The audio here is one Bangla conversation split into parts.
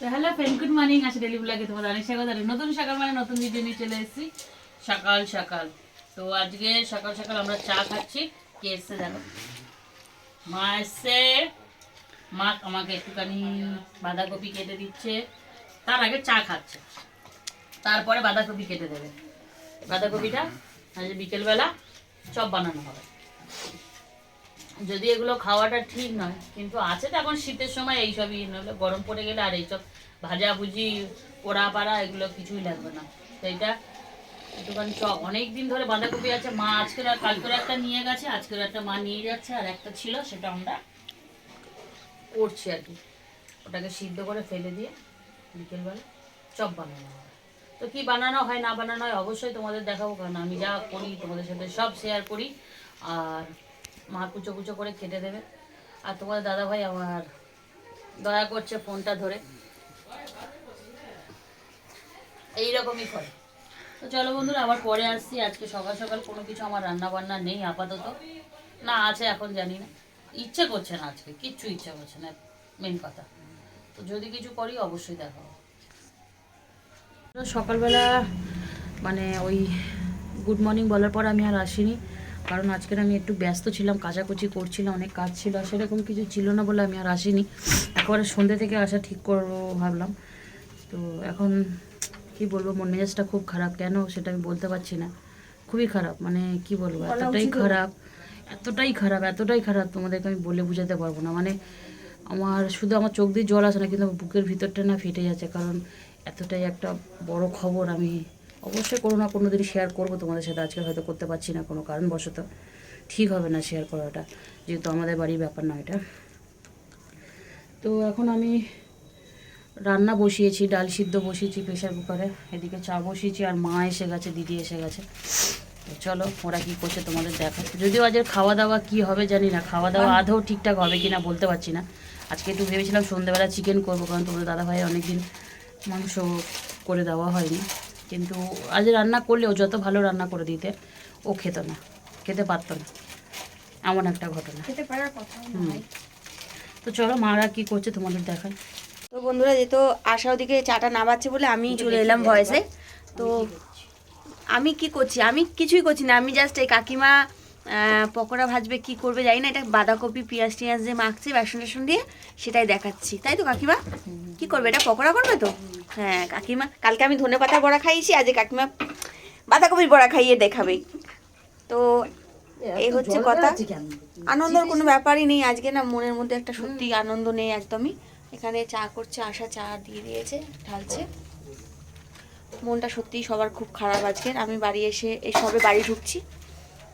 তো হ্যালো ফ্রেন্ড, গুড মর্নিং। আজকে ডেলি ব্লগে তোমাদের অনেক স্বাগত। নতুন সকাল মানে নতুন ভিডিও নিয়ে চলে এসেছি সকাল সকাল। তো আজকে সকাল সকাল আমরা চা খাচ্ছি। কে এসছে জানো? মা এসছে। মা আমাকে একটুখানি বাঁধাকপি কেটে দিচ্ছে। তার আগে চা খাচ্ছে, তারপরে বাঁধাকপি কেটে দেবে। বাঁধাকপিটা আজ বিকেলবেলা চপ বানানো হবে। যদি এগুলো খাওয়াটা ঠিক নয়, কিন্তু আছে তো এখন শীতের সময় এইসবই, নাহলে গরম পড়ে গেলে আর এইসব ভাজাভুজি পোড়া পাড়া এগুলো কিছুই লাগবে না। তো এটা একটুখানি চপ, অনেক দিন ধরে বাঁধাকপি আছে। মা আজকের আর কালকের একটা নিয়ে গেছে, আজকের একটা মা নিয়ে যাচ্ছে, আর একটা ছিল সেটা আমরা করছি আর কি। ওটাকে সিদ্ধ করে ফেলে দিয়ে বিকেলবেলা চপ বানানো হবে। তো কি বানানো হয় না বানানো হয় অবশ্যই তোমাদের দেখাবো, কারণ আমি যা করি তোমাদের সাথে সব শেয়ার করি। আর মা কুচো কুচো করে কেটে দেবে। আর তোমাদের দাদাভাই আমার দয়া করছে ফোনটা ধরে, এইরকমই করে। তো চলো বন্ধুরা, আবার পরে আসছি। আজকে সকাল সকাল কোনো কিছু আমার রান্না বান্না নেই আপাতত, না আছে এখন জানি না, ইচ্ছে করছে না আজকে, কিচ্ছু ইচ্ছে করছে না মেন কথা। তো যদি কিছু করি অবশ্যই দেখাবো। সকালবেলা মানে ওই গুড মর্নিং বলার পর আমি আর আসিনি, কারণ আজকের আমি একটু ব্যস্ত ছিলাম, কাচাকুচি করছিলাম, অনেক কাজ ছিল, সেরকম কিছু ছিল না বলে আমি আর আসিনি। একবারে সন্ধ্যে থেকে আসা ঠিক করবো ভাবলাম। তো এখন কি বলবো, মন মেজাজটা খুব খারাপ। কেন সেটা আমি বলতে পারছি না, খুবই খারাপ। মানে কি বলবো, এতটাই খারাপ, এতটাই খারাপ, এতটাই খারাপ, তোমাদেরকে আমি বলে বোঝাতে পারবো না। মানে আমার শুধু আমার চোখ দিয়ে জল আসে না, কিন্তু আমার বুকের ভিতরটা না ফেটে যাচ্ছে। কারণ এতটাই একটা বড় খবর, আমি অবশ্যই কোনো না কোনো দিন শেয়ার করবো তোমাদের সাথে। আজকে হয়তো করতে পারছি না কোনো কারণবশত, ঠিক হবে না শেয়ার করাটা, যেহেতু আমাদের বাড়ির ব্যাপার না এটা। তো এখন আমি রান্না বসিয়েছি, ডাল সিদ্ধ বসিয়েছি প্রেশার কুকারে, এদিকে চা বসিয়েছি, আর মা এসে গেছে, দিদি এসে গেছে। তো চলো ওরা কী করছে তোমাদের দেখা। যদিও আজকের খাওয়া দাওয়া কী হবে জানি না, খাওয়া দাওয়া আদৌ ঠিকঠাক হবে কি না বলতে পারছি না। আজকে একটু ভেবেছিলাম সন্ধ্যেবেলা চিকেন করবো, কারণ তোমাদের দাদাভাই অনেকদিন মাংস করে দেওয়া হয়নি। কিন্তু আজ রান্না করলেও যত ভালো রান্না করে দিতে, ও খেত না, খেতে পারতো না, এমন একটা ঘটনা। খেতে পারার কথা। তো চলো মারা কী করছে তোমাদের দেখায়। তো বন্ধুরা, যেহেতু আশা ওদিকে চাটা নামাচ্ছে বলে আমি চলে এলাম ভয়েসে। তো আমি কি করছি, আমি কিছুই করছি না, আমি জাস্ট এই কাকিমা পকোড়া ভাজবে, কি করবে জানি না, এটা বাঁধাকপি পেঁয়াজ টিয়াজ দিয়ে মাখছি বেসন টেসন দিয়ে, সেটাই দেখাচ্ছি। তাই তো কাকিমা, কি করবে, এটা পকোড়া করবে তো? হ্যাঁ কাকিমা, কালকে আমি ধনেপাতা বড়া খাইয়েছি, আজ কাকিমা বাঁধাকপির বড়া খাইয়ে দেখাবে। তো এই হচ্ছে কথা। আনন্দের কোনো ব্যাপারই নেই আজকে, না মনের মধ্যে একটা সত্যি আনন্দ নেই একদমই। এখানে চা করছে, আশা চা দিয়ে দিয়েছে, ঢালছে। মনটা সত্যিই সবার খুব খারাপ আজকের। আমি বাড়ি এসে এই সবে বাড়ি ঢুকছি।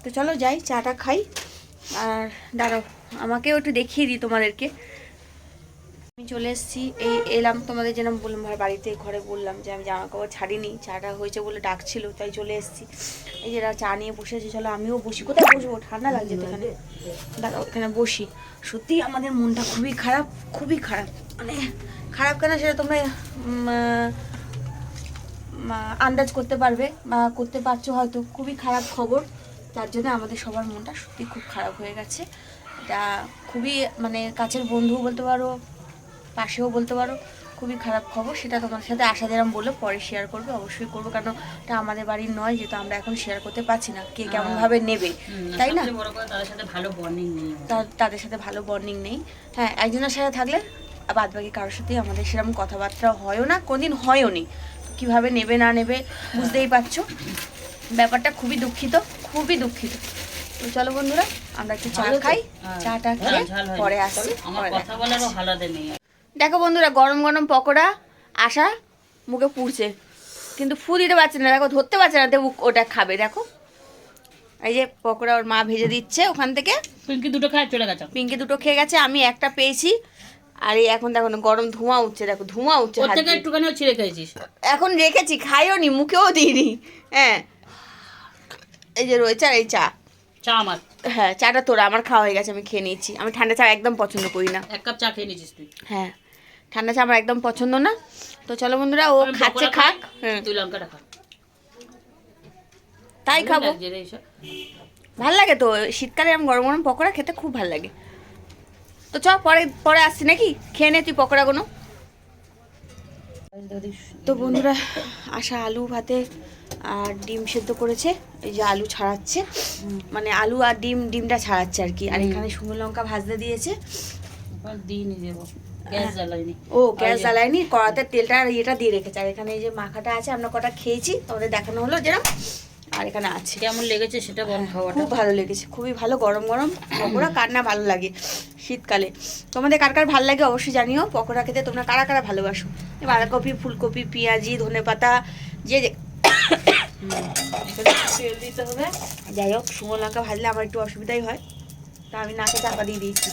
তো চলো যাই, চাটা খাই। আর দাঁড়াও, আমাকেও একটু দেখিয়ে দিই তোমাদেরকে। আমি চলে এসেছি, এই এলাম তোমাদের যেরকম বললাম বাড়িতে, ঘরে বললাম যে আমি জামা কাপড় ছাড়িনি, চাটা হয়েছে বলে ডাকছিল, তাই চলে এসেছি। এই যে চা নিয়ে বসেছি, চলো আমিও বসি। কোথায় বসবো, ঠান্ডা লাগছে তো এখানে, দাঁড়াও এখানে বসি। সত্যিই আমাদের মনটা খুবই খারাপ, খুবই খারাপ। মানে খারাপ কেন সেটা তোমরা আন্দাজ করতে পারবে বা করতে পারছো হয়তো। খুবই খারাপ খবর, তার জন্য আমাদের সবার মনটা সত্যি খুব খারাপ হয়ে গেছে। এটা খুবই মানে কাছের বন্ধু বলতে পারো, পাশেও বলতে পারো, খুবই খারাপ খবর। সেটা তোমাদের সাথে আশা যেরকম বললো পরে শেয়ার করবে, অবশ্যই করবো, কারণ এটা আমাদের বাড়ির নয়, যেহেতু আমরা এখন শেয়ার করতে পারছি না কে কেমন ভাবে নেবে, তাই না? তাদের সাথে ভালো বন্ডিং নেই, তাদের সাথে ভালো বন্ডিং নেই। হ্যাঁ, একজনের সাথে থাকলে বাদ বাকি কারোর সাথেই আমাদের সেরকম কথাবার্তা হয়ও না, কোনদিন হয়ও নি। কিভাবে নেবে না নেবে বুঝতেই পারছো, ব্যাপারটা খুবই দুঃখিত, খুবই দুঃখিত। তো চলো বন্ধুরা, আমরা একটু চা খাই, চাটা খেয়ে পরে আসছি। দেখো বন্ধুরা, গরম গরম পকোড়া আশা মুখে পুড়ছে, কিন্তু ফু দিতে পারছে না, দেখো ধরতে পারছে না, দেবো ওটা খাবে। দেখো এই যে পকোড়া ওর মা ভেজে দিচ্ছে ওখান থেকে, পিঙ্কি দুটো খায় চলে গেছে, পিঙ্কি দুটো খেয়ে গেছে, আমি একটা পেয়েছি। আর এই এখন দেখো না গরম ধোঁয়া উঠছে, দেখো ধোঁয়া উঠছে, একটুখানি ছিঁড়ে খেয়েছিস? এখন রেখেছি, খাইও নি, মুখেও দিইনি। হ্যাঁ এই যে রয়েছে, আর এই চা, চা আমার, হ্যাঁ চাটা তোরা, আমার খাওয়া হয়ে গেছে, আমি খেয়ে নিয়েছি। আমি ঠান্ডা চা একদম পছন্দ করি না। এক কাপ চা খেয়ে নিয়েছিস তুই? হ্যাঁ ঠান্ডা চা আমার একদম পছন্দ না। তো চলো বন্ধুরা, ও খাচ্ছে খাক, হ্যাঁ তুই লঙ্কাটা খা। তাই খাবো, ভাল লাগে তো শীতকালে এরকম গরম গরম পকোড়া খেতে খুব ভাল লাগে। তো চ পরে পরে আসছি নাকি, খেয়ে নে তুই পকোড়াগুলো। তো বন্ধুরা, আশা আলু ভাতে আর ডিম সেদ্ধ করেছে, এই যে আলু ছাড়াচ্ছে, মানে আলু আর ডিমটা ছাড়াচ্ছে আর কি। আর এখানে শুকনো লঙ্কা ভাজতে দিয়েছে। দিইনি দেবো, গ্যাস জ্বালাইনি। ও গ্যাস জ্বালায়নি, কড়াতে তেলটা আর এটা দিয়ে রেখেছে। আর এখানে এই যে মাখাটা আছে, আমরা কটা খেয়েছি, তোমাদের দেখানো হলো যেরকম। আর এখানে আছে, কেমন লেগেছে সেটা বল। খাওয়াটা খুব ভালো লেগেছে, খুবই ভালো। গরম গরম পকোড়া কার না ভালো লাগে শীতকালে। তোমাদের কার কার ভালো লাগে অবশ্যই জানিও। পকোড়া খেতে তোমরা কারা কারা ভালোবাসো। বাঁধাকপি, ফুলকপি, পেঁয়াজি, ধনেপাতা, যে তেল দিতে হবে। যাই হোক, শুকনো লঙ্কা ভাজলে আমার একটু অসুবিধাই হয়, তা আমি নাকে চাপা দিয়ে দিয়েছি।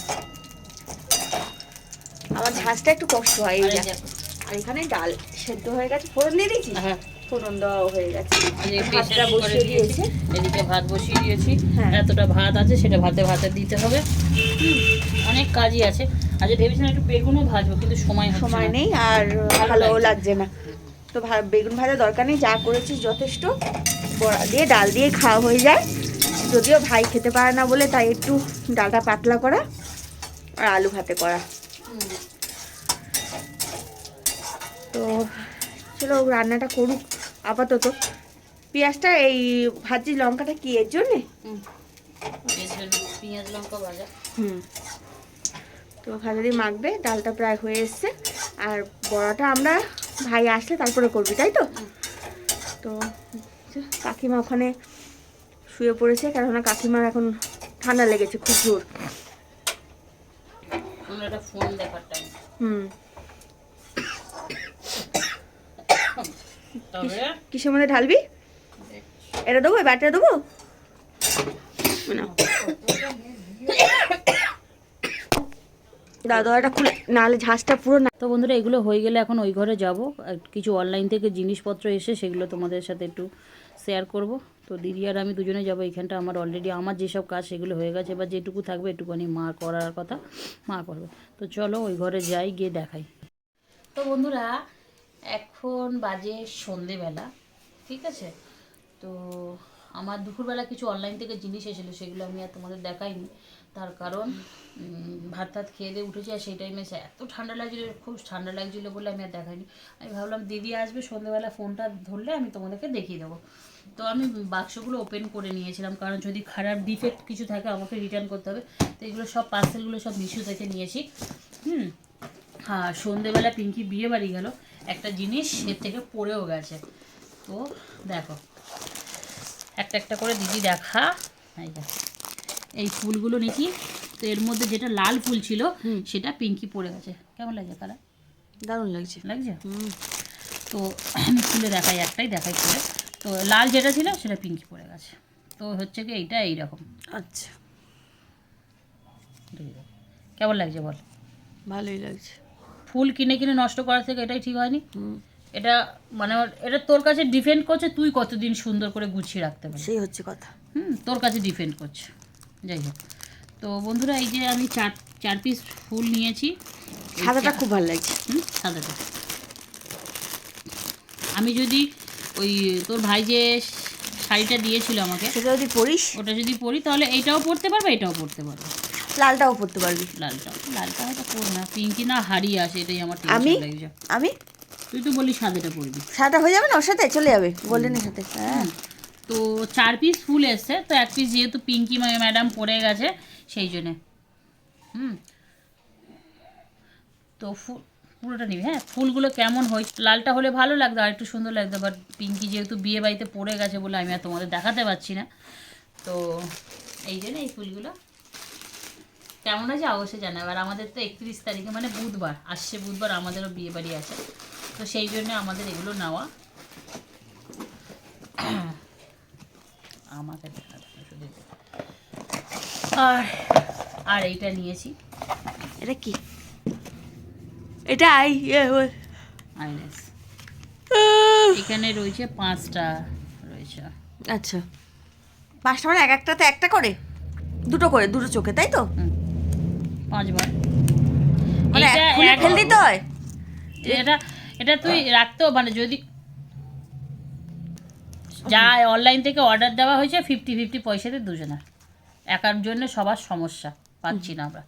আমার ঝাঁজটা একটু কষ্ট হয় এই যে। আর এখানে ডাল সেদ্ধ হয়ে গেছে, ফোড়ন দিয়ে দিয়েছি। হ্যাঁ, ফোড়ন দেওয়া হয়ে গেছে, ভাতটা বসিয়ে দিয়েছি। এদিকে ভাত বসিয়ে দিয়েছি। হ্যাঁ। এতটা ভাত আছে, সেটা ভাতে দিতে হবে। অনেক কাজই আছে। আজ ভেবেছিলাম একটু বেগুনও ভাজবো, কিন্তু সময় নেই আর ভালো লাগছে না। তো বেগুন ভাজা দরকার নেই, যা করেছিস যথেষ্ট। বড়া দিয়ে ডাল দিয়ে খাওয়া হয়ে যায়। যদিও ভাই খেতে পারে না বলে তাই একটু ডালটা পাতলা করা আর আলু ভাতে করা। তো চলো রান্নাটা করুক আপাতত। পেঁয়াজটা এই ভাজি লঙ্কাটা কি এর জন্যে? পেঁয়াজ লঙ্কা ভাজা। তো ভাজা দিয়ে মাখবে। ডালটা প্রায় হয়ে এসছে। আর বড়াটা আমরা ভাই আসলে তারপরে করবি, তাই তো? তো কাকিমা ওখানে শুয়ে পড়েছে, কেননা কাকিমার এখন ঠান্ডা লেগেছে খুব জোর। ফোন দেখার টাইম। কিসের মধ্যে ঢালবি? এটা দেবো, ব্যাটারে দেবো না, দাদাটা খুলে, নাহলে ঝাঁজটা পুরো না। তো বন্ধুরা, এগুলো হয়ে গেলে এখন ওই ঘরে যাব। কিছু অনলাইন থেকে জিনিসপত্র এসে সেগুলো তোমাদের সাথে একটু শেয়ার করব। তো দিদি আর আমি দুজনে যাবো। এইখানটা আমার অলরেডি আমার যেসব কাজ সেগুলো হয়ে গেছে, এবার যেটুকু থাকবে একটুখানি মা করার কথা মা করবে। তো চলো ওই ঘরে যাই, গিয়ে দেখাই। তো বন্ধুরা, এখন বাজে সন্ধেবেলা, ঠিক আছে? তো আমার দুপুরবেলা কিছু অনলাইন থেকে জিনিস এসেছিলো, সেগুলো আমি আর তোমাদের দেখাইনি। তার কারণ ভাত টাত খেয়ে দিয়ে উঠেছি, আর সেই টাইমে এত ঠান্ডা লাগছিলো, খুব ঠান্ডা লাগছিলো বলে আমি আর দেখাইনি। আমি ভাবলাম দিদি আসবে সন্ধ্যেবেলা, ফোনটা ধরলে আমি তোমাদেরকে দেখিয়ে দেবো। তো আমি বাক্সগুলো ওপেন করে নিয়েছিলাম, কারণ যদি খারাপ ডিফেক্ট কিছু থাকে আমাকে রিটার্ন করতে হবে। তো এগুলো সব পার্সেলগুলো সব মিশো থেকে নিয়েছি। হ্যাঁ, সন্ধ্যেবেলা পিঙ্কি বিয়ে বাড়ি গেল, একটা জিনিস এর থেকে পড়েও গেছে। তো দেখো, একটা একটা করে দিদি দেখা। এই ফুলগুলো নাকি, তো এর মধ্যে যেটা লাল ফুল ছিল সেটা পিঙ্কি পড়ে গেছে। কেমন লাগছে কালার? দারুণ লাগছে। তো আমি খুলে দেখাই, একটাই দেখাই খুলে। তো লাল যেটা ছিল সেটা পিঙ্কি পড়ে গেছে। তো হচ্ছে কি এইটা এইরকম। আচ্ছা, কেমন লাগছে বল? ভালোই লাগছে। ফুল কিনে কিনে নষ্ট করার থেকে এটাই ঠিক হয়নি? এটা মানে এটা তোর কাছে ডিপেন্ড করছে তুই কতদিন সুন্দর করে গুছিয়ে রাখতে পারিস, সেই হচ্ছে কথা। তোর কাছে ডিপেন্ড করছে। যাই হোক, তো বন্ধুরা, এই যে আমি চার পিস ফুল নিয়েছি। সাদাটা খুব ভালো লাগছে। সাদাটা আমি যদি ওই তোর ভাই যে শাড়িটা দিয়েছিল আমাকে, সেটা যদি পরিস, ওটা যদি পরি, তাহলে এইটাও পরতে পারবে, এটাও পরতে পারবে। লালটাও পরতে পারবি। লালটা হয়তো পর না, পিঙ্কি না হারিয়ে আসে, এটাই আমার আমি তুই তো বলি সাদাটা পরবি। সাদা হয়ে যাবে না, ওর সাথে চলে যাবে গোল্ডেনের সাথে। হ্যাঁ, তো 4 পিস ফুল এসছে, তো 1 পিস যেহেতু পিঙ্কি ম্যাডাম পরে গেছে সেই জন্যে তো পুরোটা নিবি। হ্যাঁ, ফুলগুলো কেমন হয়, লালটা হলে ভালো লাগতো, আর একটু সুন্দর লাগতো, বাট পিঙ্কি যেহেতু বিয়ে বাড়িতে পড়ে গেছে বলে আমি আর তোমাদের দেখাতে পারছি না। তো এই জন্য এই ফুলগুলো কেমন আছে অবশ্যই জানাবে। আর আমাদের তো 31 তারিখে মানে বুধবার আসছে, বুধবার আমাদেরও বিয়ে বাড়ি আছে, তো সেই জন্য আমাদের এগুলো নেওয়া। আমাকে আর এইটা নিয়েছি। এটা কি? এটা আইলেস এখানে রয়েছে 5টা রয়েছে। আচ্ছা, 5টা মানে এক একটাতে একটা করে, দুটো করে, দুটো চোখে, তাই তো? 5 বার মানে খুলে ফেল দিতে হয়। এটা তুই রাখতেও, মানে যদি যা অনলাইন থেকে অর্ডার দেওয়া হয়েছে 50-50 পয়সাতে দুজনের, একার জন্য সবার সমস্যা পাচ্ছি না আমরা।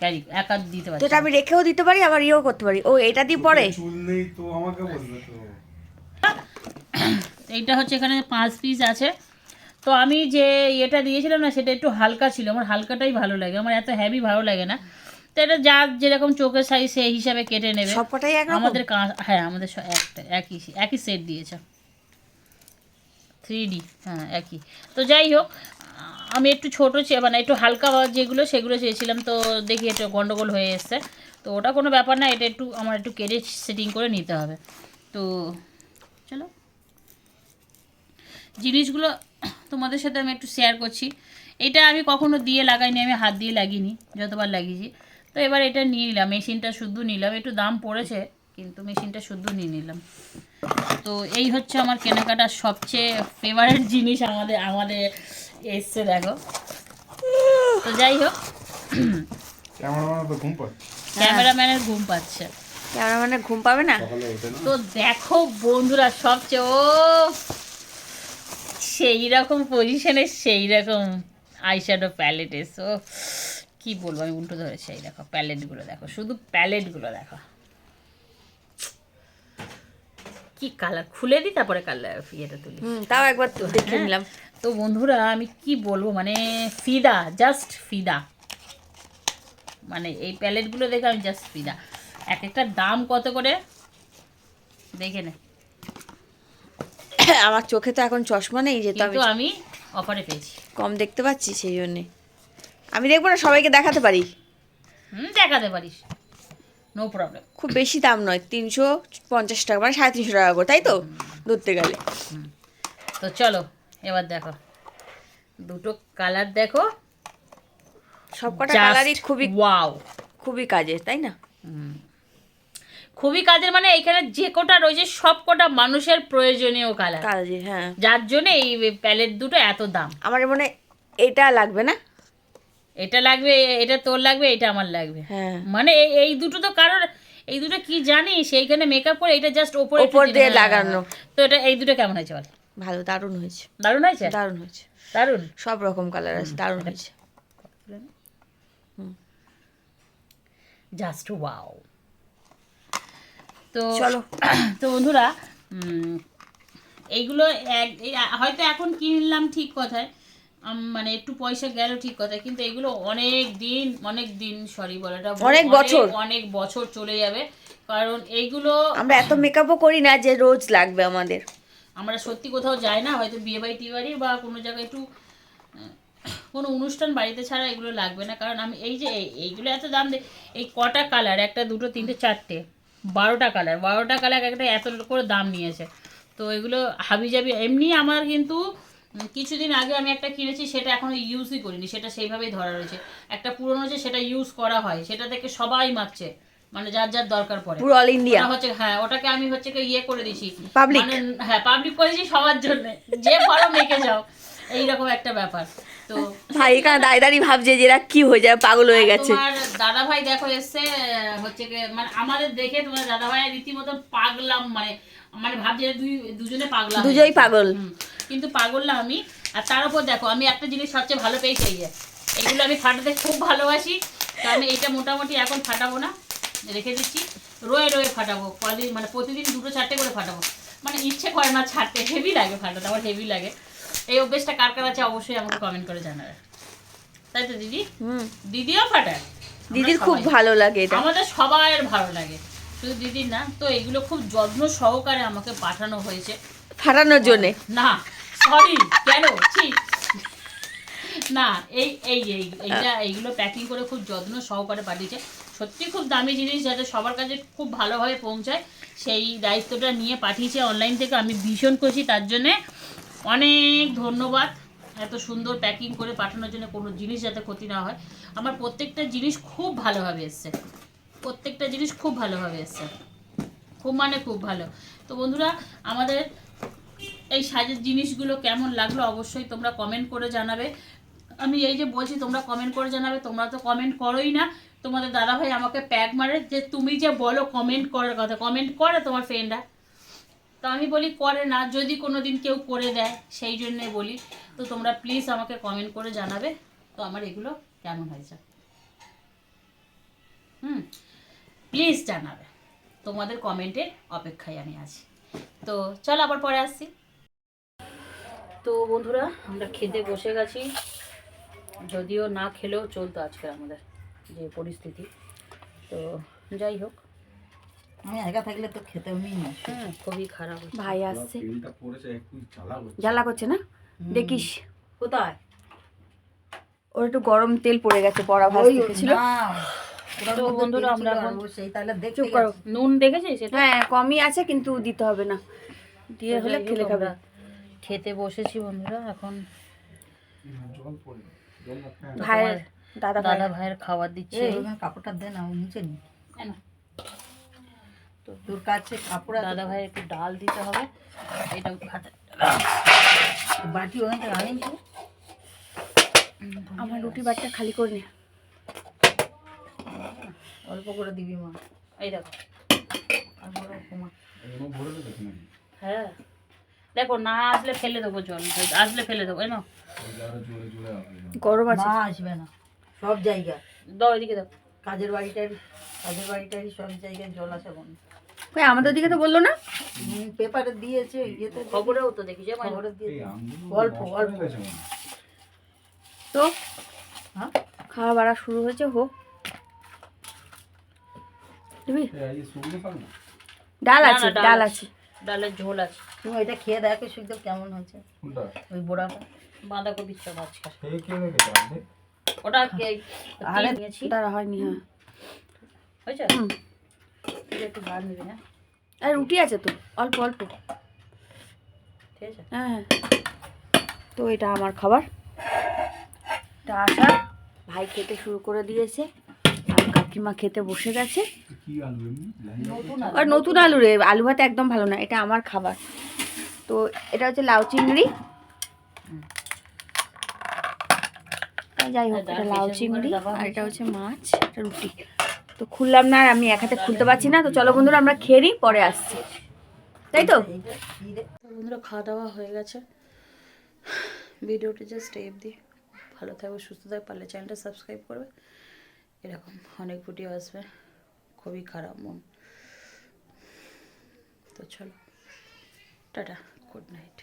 ক্যারি একা দিতে তো পারছি এটা আমি রেখেও দিতে পারি আবার ইয়েও করতে পারি। ও এটা দিয়ে পরে চুল নেই তো আমাকে বলবে তো। এইটা হচ্ছে এখানে 5 পিস আছে। তো আমি যে এটা দিয়েছিলাম না সেটা একটু হালকা ছিল, আমার হালকাটাই ভালো লাগে, আমার এত হেভি ভালো লাগে না। তো এটা যার যেরকম চোখের সাইজ সেই হিসাবে কেটে নেবে। সবকটাই একরকম? আমাদের হ্যাঁ আমাদের একটা একই সেট দিয়েছে 3D, হ্যাঁ একই। তো যাই হোক, আমি একটু ছোটো মানে একটু হালকা যেগুলো সেগুলো চেয়েছিলাম, তো দেখি একটু গন্ডগোল হয়ে এসছে। তো ওটা কোনো ব্যাপার না, এটা একটু আমার একটু কেটে সেটিং করে নিতে হবে। তো চলো জিনিসগুলো তোমাদের সাথে আমি একটু শেয়ার করছি। এটা আমি কখনো দিয়ে লাগাইনি, আমি হাত দিয়ে লাগিয়েছি যতবার লাগিয়েছি। তো এবার এটা নিয়ে নিলাম, মেশিনটা শুদ্ধ নিলাম, একটু দাম পড়েছে কিন্তু মেশিনটা শুদ্ধ নিয়ে নিলাম। তো এই হচ্ছে আমার কেনাকাটার সবচেয়ে ফেভারিট জিনিস আমাদের এসছে, দেখো। তো যাই হোক, ক্যামেরাম্যান তো ঘুম পাচ্ছে, ক্যামেরাম্যানের ঘুম পাচ্ছে, ক্যামেরাম্যানের ঘুম পাবে না? সকালে ওঠে না। তো দেখো বন্ধুরা, সবচেয়ে সেই রকম পজিশনে সেই রকম আইশ্যাডো প্যালেট এসো, কি বলবো, আমি উল্টো ধরেছি। এই দেখো প্যালেটগুলো দেখো, শুধু প্যালেটগুলো দেখো কি কালার। খুলে দিই তারপরে কালার ইয়েটা তুলি। তাও একবার তো দেখে হ্যাঁ। নিলাম। তো বন্ধুরা আমি কি বলবো, মানে ফিদা, জাস্ট ফিদা, মানে এই প্যালেটগুলো দেখে আমি জাস্ট ফিদা। এক একটা দাম কত করে দেখে নে। আমার চোখে তো এখন চশমা নেই, যে তো আমি কিন্তু আমি অফারে পেয়েছি। কম দেখতে পাচ্ছি, সেই জন্যে আমি দেখবো না, সবাইকে দেখাতে পারি। দেখাতে পারিস, নো প্রবলেম। খুব বেশি দাম নয়, 350 টাকা, মানে 350 টাকা করে, তাই তো ধরতে গেলে। তো চলো এবার দেখো দুটো কালার দেখো, সব কটা কালারই খুবই ওয়াও, খুবই কাজের, তাই না? খুবই কাজের, মানে এখানে যে কটা রয়েছে সব কটা মানুষের প্রয়োজনীয় কালার, কাজের, হ্যাঁ। যার জন্য এই প্যালেট দুটো এত দাম। আমার মনে হয় এটা লাগবে না? এটা লাগবে, এটা তোর লাগবে, এটা আমার লাগবে। হ্যাঁ। মানে এই দুটো তো কারোর, এই দুটো কি জানিস, এইখানে মেকআপ করে এটা জাস্ট ওপরে ওপর দিয়ে লাগানো। তো এটা এই দুটো কেমন হয়েছে বল? ভালো, দারুণ হয়েছে, দারুণ হয়েছে, দারুণ হয়েছে। দারুণ। সব রকম কালার আছে, দারুণ হয়েছে। Just wow. তো চলো। তো বন্ধুরা, এইগুলো হয়তো এখন কিনলাম ঠিক কথায়, মানে একটু পয়সা গেল ঠিক কথায়, কিন্তু এগুলো অনেক দিন সরি বলাটা অনেক বছর চলে যাবে, কারণ এইগুলো আমরা এত মেকআপও করি না যে রোজ লাগবে আমাদের। আমরা সত্যি কোথাও যাই না, হয়তো বিয়ে বাড়ি টিয়ে বাড়ি বা কোনো জায়গায় একটু কোনো অনুষ্ঠান বাড়িতে ছাড়া এগুলো লাগবে না। কারণ আমি এই যে এইগুলো এত দাম এই কটা কালার, একটা দুটো তিনটে চারটে 12টা কালার একটা এত করে দাম নিয়েছে। তো এগুলো হাবিজাবি এমনি আমার, কিন্তু কিছুদিন আগে আমি একটা কিনেছি, সেটা এখনো ইউজই করিনি, সেটা সেইভাবেই ধরা রয়েছে। একটা পুরনো যে সেটা ইউজ করা হয়, সেটা থেকে সবাই মাখছে, মানে যার যার দরকার পড়ে, পুরো অল ইন্ডিয়া হচ্ছে। হ্যাঁ, ওটাকে আমি হচ্ছে ইয়ে করে দিয়েছি, পাবলিক। মানে হ্যাঁ পাবলিক করেছি সবার জন্য, যে ভালো মেখে যাও, এইরকম একটা ব্যাপার। তো ভাই এখানে দাঁড়িয়ে ভাবছে যে এরা কি হয়ে যায়, পাগল হয়ে গেছে। তোমার দাদা ভাই দেখো এসছে, হচ্ছে মানে আমাদের দেখে তোমার দাদা ভাই রীতিমতো পাগলাম, মানে ভাবছে দুজনে পাগলা, দুজনেই পাগল। কিন্তু পাগল না আমি। আর তার উপর দেখো আমি একটা জিনিস সবচেয়ে ভালো পেয়েছি, এই যে এগুলো আমি ফাটাতে খুব ভালোবাসি, তো আমি এটা মোটামুটি এখন ফাটাবো না, রেখে দিচ্ছি, রয়ে ফাটাবো, মানে প্রতিদিন 2-4টে করে ফাটাবো, মানে ইচ্ছে করে না ছাড়তে, হেভি লাগে ফাটাতে, আমার হেভি লাগে। এই অভ্যেসটা কার কার আছে অবশ্যই আমাকে কমেন্ট করে জানাবে, তাই তো দিদি? দিদিও ফাটায়, দিদির খুব ভালো লাগে এটা, আমাদের সবার ভালো লাগে, শুধু দিদির না। তো এগুলো খুব যত্ন সহকারে আমাকে পাঠানো হয়েছে ফাটানোর জন্য না, সরি কেন না, এইগুলো প্যাকিং করে খুব যত্ন সহকারে পাঠিয়েছে। সত্যি খুব দামি জিনিস, যাতে সবার কাছে খুব ভালোভাবে পৌঁছায়, সেই দায়িত্বটা নিয়ে পাঠিয়েছে অনলাইন থেকে। আমি ভীষণ খুশি, তার জন্যে অনেক ধন্যবাদ। এত সুন্দর প্যাকিং করে পাঠানোর জন্য, কোনো জিনিস যাতে ক্ষতি না হয়। আমার প্রত্যেকটা জিনিস খুব ভালোভাবে এসছে, প্রত্যেকটা জিনিস খুব ভালোভাবে এসছে, খুব মানে খুব ভালো। তো বন্ধুরা, আমাদের এই সাজের জিনিসগুলো কেমন লাগলো অবশ্যই তোমরা কমেন্ট করে জানাবে। আমি এই যে বলছি তোমরা কমেন্ট করে জানাবে, তোমরা তো কমেন্ট করোই না। তোমাদের দাদাভাই আমাকে প্যাক মারে যে তুমি যে বলো কমেন্ট করার কথা, কমেন্ট করে তোমার ফ্রেন্ডরা, তো আমি বলি করে না, যদি কোনো দিন কেউ করে দেয় সেই জন্যে বলি। তো তোমরা প্লিজ আমাকে কমেন্ট করে জানাবে তো আমার এগুলো কেমন হয়েছে। প্লিজ জানাবে, তোমাদের কমেন্টের অপেক্ষায় আমি আছি। তো চলো আবার পরে আসছি। তো বন্ধুরা আমরা খেতে বসে গেছি, যদিও না খেলেও চলতো আজকে আমাদের যে পরিস্থিতি। তো যাই হোক, আমি একা থাকলে তো খেতেও নিই না। খুবই খারাপ হচ্ছে। ভাই আসছে, তেলটা পড়েছে একটু জ্বালা করছে। জ্বালা করছে না? দেখিস কোথায়? ওর একটু গরম তেল পড়ে গেছে, পড়া ভাজতে গেছিল। না, তো বন্ধুরা আমরা এখন সেই তাহলে দেখতে চুপ করো। নুন দেখেছিস সেটা? হ্যাঁ কমই আছে, কিন্তু দিতে হবে না, দিয়ে হলে খেলে খাবে। খেতে বসেছি বন্ধুরা এখন। জল পড়ে জল রাখতে হবে। ভাইয়ের দাদা ভাই দাদা ভাইয়ের খাবার দিচ্ছে। এই ওখানে কাপড়টা দে না, ও নিচে নি। এই নাও। তোর কাছে কাপড় আছে? দাদা ভাই একটু ডাল দিতে হবে, এটা খাতে। বাটি ওখান থেকে আনি তো। আমার রুটি বাটটা খালি করে নে। অল্প করে দিবি মা। এই দেখো। আর বড় কমা। এগুলো ভরে দেবে নাকি? হ্যাঁ দেখো, না আসলে ফেলে দেবো, জল আসলে ফেলে দেবো। এই নাও, ওই যে আরো জোরে জোরে হবে। গরম আছে। মা আসবে না, সব জায়গা দাও এদিকে দাও। কাজের বাড়িটারই সব জায়গায় জল আসে বন্ধ। কই আমাদের দিকে তো বললো না। পেপারে দিয়েছে, ইয়েতে খবরেও তো দেখি যে খবরে এই দিয়েছে। আমগুলো অল্প, নষ্ট অল্প। হয়ে গেছে মনে হয়। তো হ্যাঁ খাওয়া বাড়া শুরু হয়েছে, হোক। দিবি? এই শুকনো শাক না? ডাল না, আছে, না, ডাল আছে। ডালের ঝোল আছে। তুমি এটা খেয়ে দেখো শুধু কেমন হয়েছে, কোনটা? ওই বোড়াটা। বাঁধাকপির চপ আজকে। খেয়ে কে রেখেছে আপনি? ওটা আরে, নিয়েছি। দাঁড়া হয়নি। হ্যাঁ হয়েছে? এটা একটু ভাত নিবি না? আর রুটি আছে তো, অল্প অল্প। ঠিক আছে। হ্যাঁ তো এটা আমার খাবার, এটা আসা। ভাই খেতে শুরু করে দিয়েছে, আর কাকিমা খেতে বসে গেছে। কি আলু এমনি? লাইন নতুন আর আর নতুন আলু রে, আলু ভাত একদম ভালো না, এটা আমার খাবার। তো এটা হচ্ছে লাউ চিংড়ি। যাই হোক, এটা লাউ চিংড়ি, আর এটা হচ্ছে মাছ, এটা রুটি। তো খুললাম না, আর আমি এক হাতে খুলতে পারছি না। তো চলো বন্ধুরা আমরা খেয়ে নিই, পরে আসছি, তাই তো? এইটা কি রে? বন্ধুরা খাওয়া দাওয়া হয়ে গেছে। ভিডিওটি জাস্ট টেপ দিই। ভালো থাকবে, সুস্থ থাকবে, পারলে চ্যানেলটা সাবস্ক্রাইব করবে। এরকম অনেক ভিডিও আসবে। খুবই খারাপ মন। তো চলো, টাটা, গুড নাইট।